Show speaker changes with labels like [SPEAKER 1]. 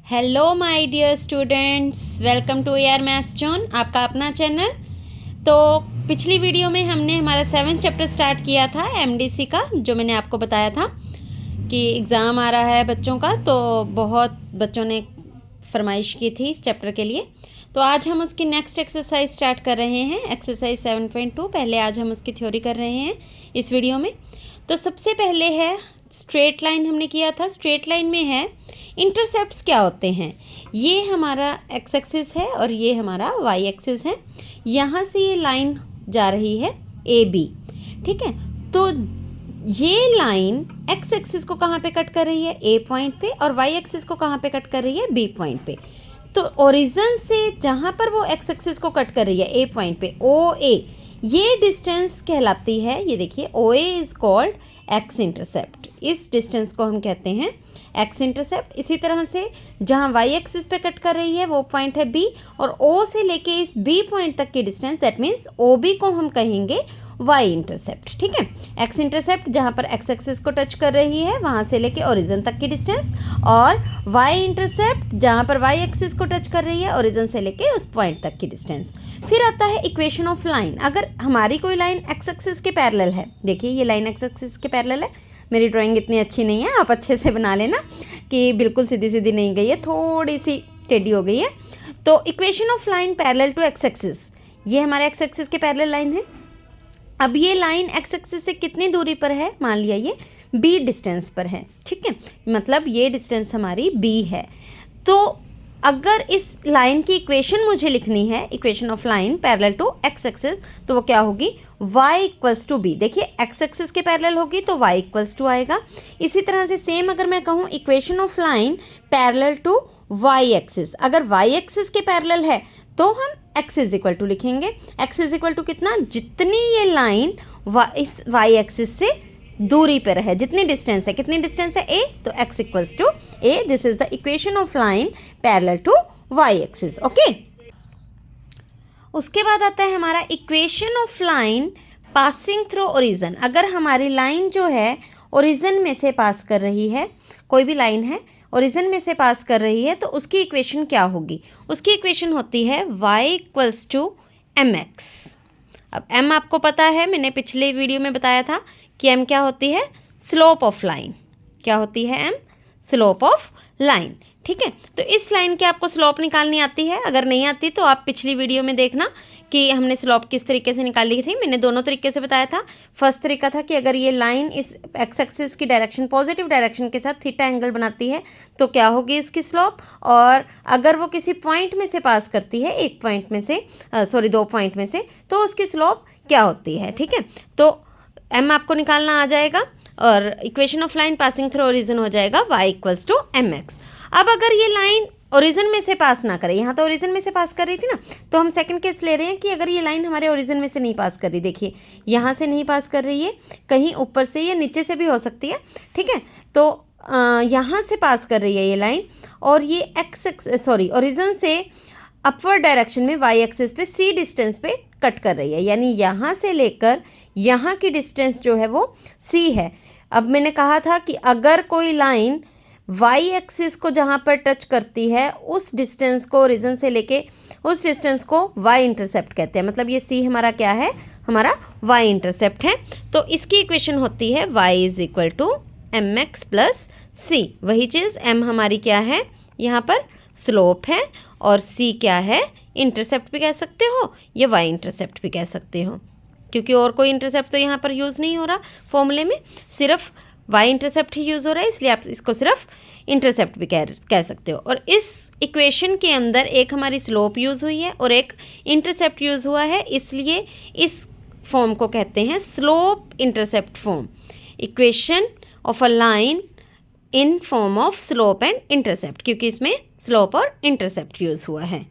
[SPEAKER 1] Hello my dear students, welcome to AR maths zone, आपका अपना channel. तो पिछली वीडियो में हमने हमारा 7th चैप्टर स्टार्ट किया था MDC का, जो मैंने आपको बताया था कि एग्ज़ाम आ रहा है बच्चों का, तो बहुत बच्चों ने फरमाइश की थी इस चैप्टर के लिए। तो आज हम उसकी नेक्स्ट एक्सरसाइज स्टार्ट कर रहे हैं, एक्सरसाइज 7.2। पहले आज हम उसकी थ्योरी कर रहे हैं इस वीडियो में। तो सबसे पहले है स्ट्रेट लाइन, हमने किया था। स्ट्रेट लाइन में है इंटरसेप्ट्स क्या होते हैं। ये हमारा एक्स एक्सिस है और ये हमारा वाई एक्सिस है। यहाँ से ये लाइन जा रही है AB, ठीक है। तो ये लाइन एक्स एक्सिस को कहाँ पे कट कर रही है, A पॉइंट पे, और वाई एक्सिस को कहाँ पे कट कर रही है, B पॉइंट पे। तो ओरिजिन से जहाँ पर वो एक्स एक्सिस को कट कर रही है A पॉइंट पे, OA, ये डिस्टेंस कहलाती है, ये देखिए, OA is called x intercept. इस डिस्टेंस को हम कहते हैं एक्स इंटरसेप्ट। इसी तरह से जहाँ वाई एक्सिस पे कट कर रही है वो पॉइंट है B, और O से लेके इस B पॉइंट तक की डिस्टेंस, दैट मीन्स OB को हम कहेंगे वाई इंटरसेप्ट, ठीक है। एक्स इंटरसेप्ट जहाँ पर एक्स एक्सिस को टच कर रही है वहाँ से लेके ओरिजिन तक की डिस्टेंस, और वाई इंटरसेप्ट जहाँ पर वाई एक्सिस को टच कर रही है ओरिजिन से लेके उस पॉइंट तक की डिस्टेंस। फिर आता है इक्वेशन ऑफ लाइन। अगर हमारी कोई लाइन एक्स एक्सिस के पैरेलल है, देखिए ये लाइन एक्स एक्सिस के पैरेलल है। मेरी ड्राइंग इतनी अच्छी नहीं है, आप अच्छे से बना लेना कि बिल्कुल सीधी सीधी नहीं गई है, थोड़ी सी टेढ़ी हो गई है। तो equation of line parallel to X axis, ये हमारे एक्स एक्सिस के पैरेलल लाइन है। अब ये लाइन एक्स एक्सिस से कितनी दूरी पर है, मान लिया ये B डिस्टेंस पर है, ठीक है, मतलब ये डिस्टेंस हमारी B है। तो अगर इस लाइन की इक्वेशन मुझे लिखनी है, equation of line parallel to X axis, तो वो क्या होगी, y इक्वल्स टू B। देखिए एक्स एक्सिस के पैरेलल होगी तो y इक्वल्स टू आएगा। इसी तरह से सेम अगर मैं कहूँ equation of line parallel to y axis, अगर y एक्सिस के पैरेलल है तो हम x इज इक्वल टू लिखेंगे। x इज इक्वल टू कितना, जितनी ये लाइन इस y एक्सिस से दूरी पर है, जितनी डिस्टेंस है, कितनी डिस्टेंस है A, तो x equals to A। This is the equation of line parallel to y axis, okay. उसके बाद आता है हमारा equation of line passing through origin. अगर हमारी लाइन जो है ओरिजिन में से पास कर रही है, कोई भी लाइन है ओरिजिन में से पास कर रही है, तो उसकी इक्वेशन क्या होगी, उसकी इक्वेशन होती है y इक्वल्स टू mx। अब m आपको पता है, मैंने पिछले वीडियो में बताया था कि m क्या होती है, स्लोप ऑफ लाइन। क्या होती है m, स्लोप ऑफ लाइन, ठीक है। तो इस लाइन की आपको स्लोप निकालनी आती है, अगर नहीं आती तो आप पिछली वीडियो में देखना कि हमने स्लोप किस तरीके से निकाली थी। मैंने दोनों तरीके से बताया था। फर्स्ट तरीका था कि अगर ये लाइन इस एक्स एक्सिस की डायरेक्शन, पॉजिटिव डायरेक्शन के साथ थीटा एंगल बनाती है तो क्या होगी उसकी स्लोप, और अगर वो किसी पॉइंट में से पास करती है, एक पॉइंट में से दो पॉइंट में से, तो उसकी स्लोप क्या होती है, ठीक है। तो m आपको निकालना आ जाएगा और equation of line passing through origin हो जाएगा y इक्वल्स टू mx। अब अगर ये लाइन ओरिजिन में से पास ना करे, यहाँ तो ओरिजिन में से पास कर रही थी ना, तो हम सेकंड केस ले रहे हैं कि अगर ये लाइन हमारे ओरिजिन में से नहीं पास कर रही, देखिए यहाँ से नहीं पास कर रही है, कहीं ऊपर से या नीचे से भी हो सकती है, ठीक है। तो यहाँ से पास कर रही है ये लाइन, और ये ओरिजिन से अपवर्ड डायरेक्शन में y एक्सिस पे C डिस्टेंस पे कट कर रही है, यानी यहाँ से लेकर यहाँ की डिस्टेंस जो है वो C है। अब मैंने कहा था कि अगर कोई लाइन y एक्सिस को जहाँ पर टच करती है उस डिस्टेंस को, ओरिजिन से लेके उस डिस्टेंस को y इंटरसेप्ट कहते हैं, मतलब ये C हमारा क्या है, हमारा y इंटरसेप्ट है। तो इसकी इक्वेशन होती है y is equal to mx plus C। वही चीज़ m हमारी क्या है, यहाँ पर स्लोप है, और C क्या है, इंटरसेप्ट भी कह सकते हो या y इंटरसेप्ट भी कह सकते हो, क्योंकि और कोई इंटरसेप्ट तो यहाँ पर यूज़ नहीं हो रहा फॉर्मूले में, सिर्फ y इंटरसेप्ट ही यूज़ हो रहा है, इसलिए आप इसको सिर्फ इंटरसेप्ट भी कह सकते हो। और इस इक्वेशन के अंदर एक हमारी स्लोप यूज़ हुई है और एक इंटरसेप्ट यूज़ हुआ है, इसलिए इस फॉर्म को कहते हैं slope intercept form, equation of a line in form of slope and intercept, क्योंकि इसमें स्लोप और इंटरसेप्ट यूज़ हुआ है।